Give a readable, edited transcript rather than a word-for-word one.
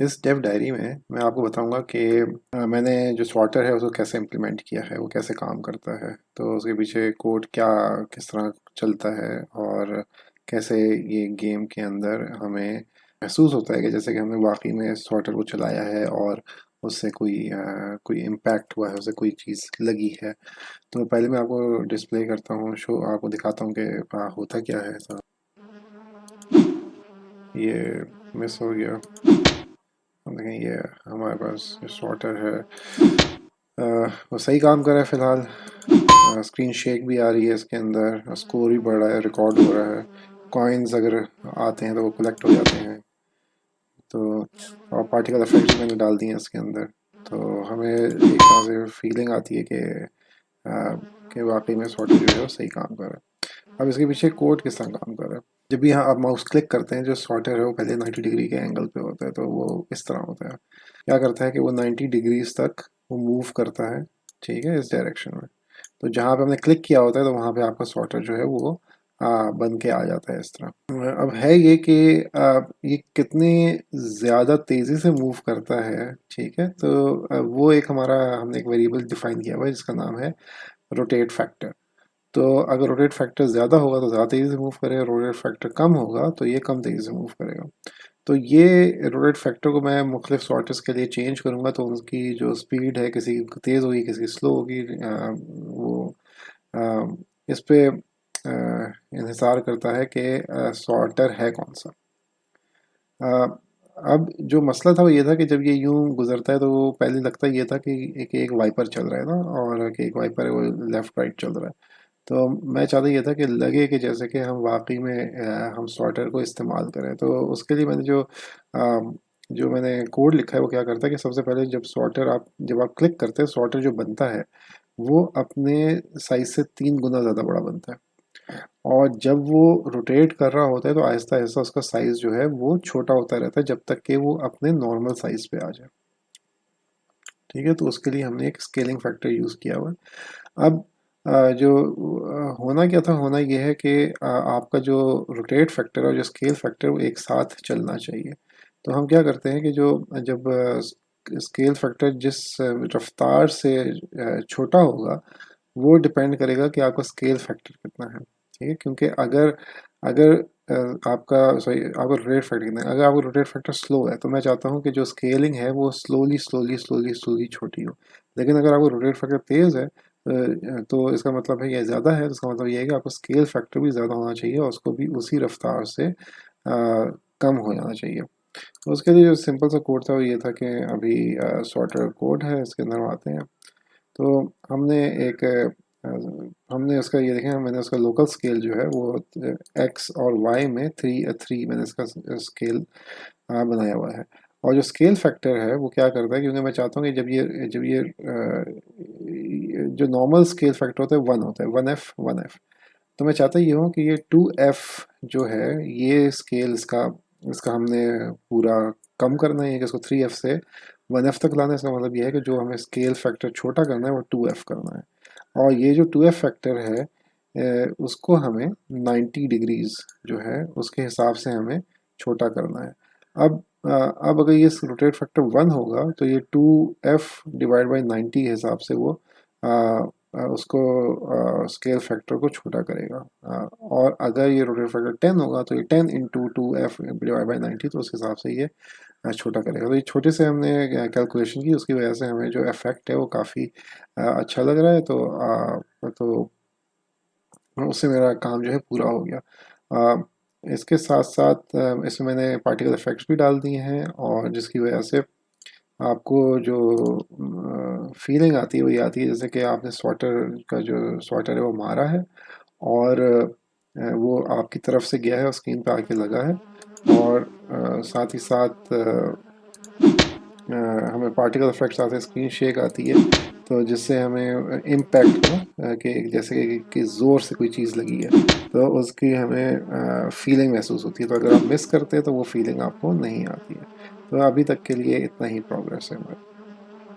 इस Dave diary में मैं आपको बताऊंगा कि मैंने जो सॉर्टर है उसको कैसे इम्प्लीमेंट किया है, वो कैसे काम करता है, तो उसके पीछे कोड क्या किस तरह चलता है और कैसे ये गेम के अंदर हमें महसूस होता है कि जैसे कि हमने वाकई में सॉर्टर को चलाया है और उससे कोई इम्पैक्ट हुआ है, उससे कोई चीज़ लगी है। तो पहले मैं आपको डिस्प्ले करता हूँ, शो आपको दिखाता हूँ कि होता क्या है। तो ये मिस हो गया। हम देखें ये हमारे पास सॉर्टर है, वो सही काम कर रहा है फ़िलहाल। स्क्रीन शेक भी आ रही है इसके अंदर, स्कोर भी बढ़ रहा है, रिकॉर्ड हो रहा है। कॉइन्स अगर आते हैं तो वो कलेक्ट हो जाते हैं। तो और पार्टिकल इफेक्ट्स मैंने डाल दिए हैं इसके अंदर। तो हमें एक तरह से फीलिंग आती है कि वाकई में सॉर्टर जो है वो सही काम कर रहा है। अब इसके पीछे कोड किस तरह काम कर रहा है। जब भी यहाँ आप माउस क्लिक करते हैं, जो सॉर्टर है वो पहले 90 डिग्री के एंगल पे होता है, तो वो इस तरह होता है। क्या करता है कि वो 90 डिग्रीज तक वो मूव करता है, ठीक है, इस डायरेक्शन में। तो जहाँ पे हमने क्लिक किया होता है तो वहाँ पे आपका सॉर्टर जो है वो बन के आ जाता है इस तरह। अब है ये कि ये कितनी ज़्यादा तेज़ी से मूव करता है, ठीक है। तो वो एक हमने एक वेरिएबल डिफाइन किया हुआ है जिसका नाम है रोटेट फैक्टर। तो अगर रोटेट फैक्टर ज़्यादा होगा तो ज़्यादा तेज़ी से मूव करेगा, रोटेट फैक्टर कम होगा तो ये कम तेज़ी से मूव करेगा। तो ये रोटेट फैक्टर को मैं मुख्तलिफ सॉर्टर्स के लिए चेंज करूँगा, तो उनकी जो स्पीड है किसी की तेज़ होगी, किसी की स्लो होगी। वो आ, इस पे इंहिसार करता है कि सॉर्टर है कौन सा। आ, अब जो मसला था वो ये था कि जब ये यूं गुजरता है तो वो पहले लगता ये था कि एक वाइपर चल रहा है ना, और कि एक वाइपर है वो लेफ़्ट राइट चल रहा है। तो मैं चाहता ये था कि लगे कि जैसे कि हम वाकई में हम सॉर्टर को इस्तेमाल करें। तो उसके लिए जो मैंने कोड लिखा है वो क्या करता है कि सबसे पहले जब आप क्लिक करते हैं, सॉर्टर जो बनता है वो अपने साइज से 3 गुना ज़्यादा बड़ा बनता है। और जब वो रोटेट कर रहा होता है तो आहिस्ता आहिस्ता उसका साइज़ जो है वो छोटा होता रहता है जब तक कि वो अपने नॉर्मल साइज़ पे आ जाए, ठीक है। तो उसके लिए हमने एक स्केलिंग फैक्टर यूज़ किया हुआ है। अब होना क्या था, होना ये है कि आपका जो रोटेट फैक्टर और जो स्केल फैक्टर वो एक साथ चलना चाहिए। तो हम क्या करते हैं कि जब स्केल फैक्टर जिस रफ्तार से छोटा होगा, वो डिपेंड करेगा कि आपका स्केल फैक्टर कितना है, ठीक है। क्योंकि अगर अगर आपका रोटेट फैक्टर कितना है, अगर आपका रोटेट फैक्टर स्लो है तो मैं चाहता हूँ कि जो स्केलिंग है वो स्लोली स्लोली स्लोली स्लोली छोटी हो। लेकिन अगर आपका रोटेट फैक्टर तेज़ है तो इसका मतलब है ये ज़्यादा है, तो इसका मतलब ये है कि आपका स्केल फैक्टर भी ज़्यादा होना चाहिए और उसको भी उसी रफ्तार से कम हो जाना चाहिए। तो उसके लिए जो सिंपल सा कोड था वो ये था कि अभी सॉर्टर कोड है, इसके अंदर हम आते हैं। तो हमने उसका ये देखें, मैंने उसका लोकल स्केल जो है वो एक्स और वाई में थ्री थ्री मैंने इसका स्केल बनाया हुआ है। और जो स्केल फैक्टर है वो क्या करता है, क्योंकि मैं चाहता हूँ कि जो नॉर्मल स्केल फैक्टर होता है 1 होता है, 1f 1f। तो मैं चाहता ये हूँ कि ये 2f जो है, ये स्केल इसका इसका हमने पूरा कम करना है कि इसको 3f से 1f तक लाना है। इसका मतलब ये है कि जो हमें स्केल फैक्टर छोटा करना है वो 2f करना है। और ये जो 2f फैक्टर है उसको हमें 90 डिग्रीज जो है उसके हिसाब से हमें छोटा करना है। अब अगर ये रोटेट फैक्टर 1 होगा तो ये 2f डिवाइड बाई 90 के हिसाब से वो उसको स्केल फैक्टर को छोटा करेगा। और अगर ये रोटेट फैक्टर 10 होगा तो ये 10 इंटू 2f डिवाइड बाई 90, तो उस हिसाब से ये छोटा करेगा। तो ये छोटे से हमने कैलकुलेशन की, उसकी वजह से हमें जो इफेक्ट है वो काफ़ी अच्छा लग रहा है। तो उससे मेरा काम जो है पूरा हो गया। इसके साथ साथ इसमें मैंने पार्टिकल इफेक्ट्स भी डाल दिए हैं, और जिसकी वजह से आपको जो फीलिंग आती है वो ये आती है जैसे कि आपने स्वाटर है वो मारा है और वो आपकी तरफ से गया है और स्क्रीन पे आके लगा है। और साथ ही साथ हमें पार्टिकल इफेक्ट्स आते हैं, स्क्रीन शेक आती है, तो जिससे हमें इम्पैक्ट हो कि जैसे कि ज़ोर से कोई चीज़ लगी है, तो उसकी हमें फीलिंग महसूस होती है। तो अगर आप मिस करते हैं तो वो फीलिंग आपको नहीं आती है। तो अभी तक के लिए इतना ही प्रोग्रेस है हमारा।